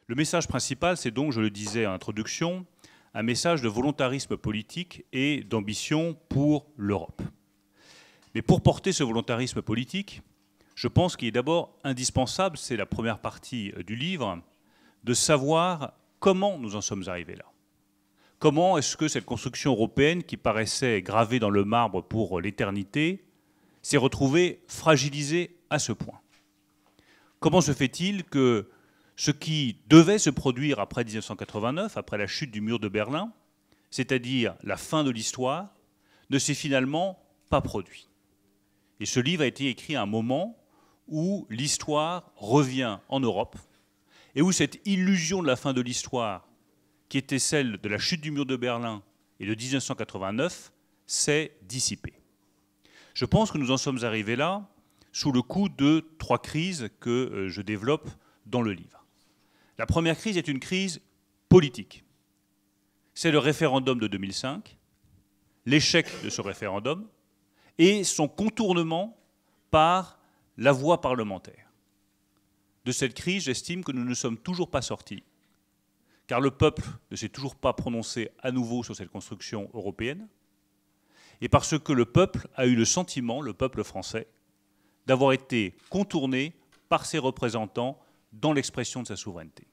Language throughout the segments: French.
Le message principal, c'est donc, je le disais en introduction, un message de volontarisme politique et d'ambition pour l'Europe. Mais pour porter ce volontarisme politique, je pense qu'il est d'abord indispensable, c'est la première partie du livre, de savoir comment nous en sommes arrivés là. Comment est-ce que cette construction européenne, qui paraissait gravée dans le marbre pour l'éternité, s'est retrouvée fragilisée à ce point? Comment se fait-il que ce qui devait se produire après 1989, après la chute du mur de Berlin, c'est-à-dire la fin de l'histoire, ne s'est finalement pas produit? Et ce livre a été écrit à un moment où l'histoire revient en Europe et où cette illusion de la fin de l'histoire, qui était celle de la chute du mur de Berlin et de 1989, s'est dissipée. Je pense que nous en sommes arrivés là sous le coup de 3 crises que je développe dans le livre. La première crise est une crise politique. C'est le référendum de 2005, l'échec de ce référendum et son contournement par la voie parlementaire. De cette crise, j'estime que nous ne sommes toujours pas sortis, car le peuple ne s'est toujours pas prononcé à nouveau sur cette construction européenne, et parce que le peuple a eu le sentiment, le peuple français, d'avoir été contourné par ses représentants dans l'expression de sa souveraineté.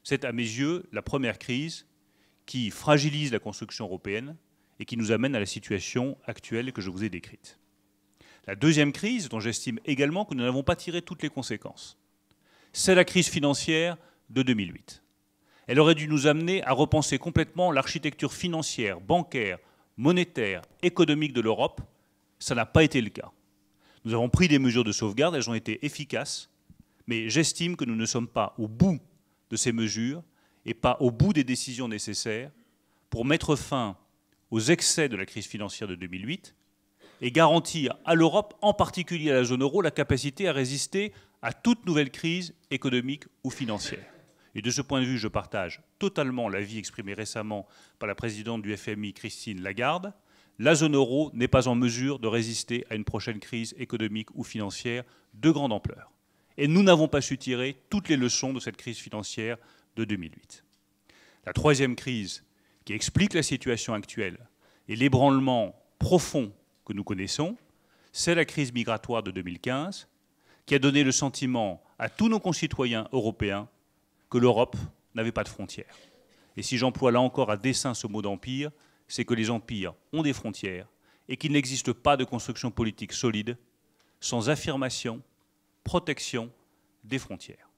C'est à mes yeux la première crise qui fragilise la construction européenne et qui nous amène à la situation actuelle que je vous ai décrite. La deuxième crise, dont j'estime également que nous n'avons pas tiré toutes les conséquences, c'est la crise financière de 2008. Elle aurait dû nous amener à repenser complètement l'architecture financière, bancaire, monétaire, économique de l'Europe. Ça n'a pas été le cas. Nous avons pris des mesures de sauvegarde, elles ont été efficaces, mais j'estime que nous ne sommes pas au bout de ces mesures et pas au bout des décisions nécessaires pour mettre fin aux excès de la crise financière de 2008 et garantir à l'Europe, en particulier à la zone euro, la capacité à résister à toute nouvelle crise économique ou financière. Et de ce point de vue, je partage totalement l'avis exprimé récemment par la présidente du FMI, Christine Lagarde. La zone euro n'est pas en mesure de résister à une prochaine crise économique ou financière de grande ampleur. Et nous n'avons pas su tirer toutes les leçons de cette crise financière de 2008. La troisième crise qui explique la situation actuelle et l'ébranlement profond que nous connaissons, c'est la crise migratoire de 2015 qui a donné le sentiment à tous nos concitoyens européens que l'Europe n'avait pas de frontières. Et si j'emploie là encore à dessein ce mot d'empire, c'est que les empires ont des frontières et qu'il n'existe pas de construction politique solide sans affirmation, protection des frontières.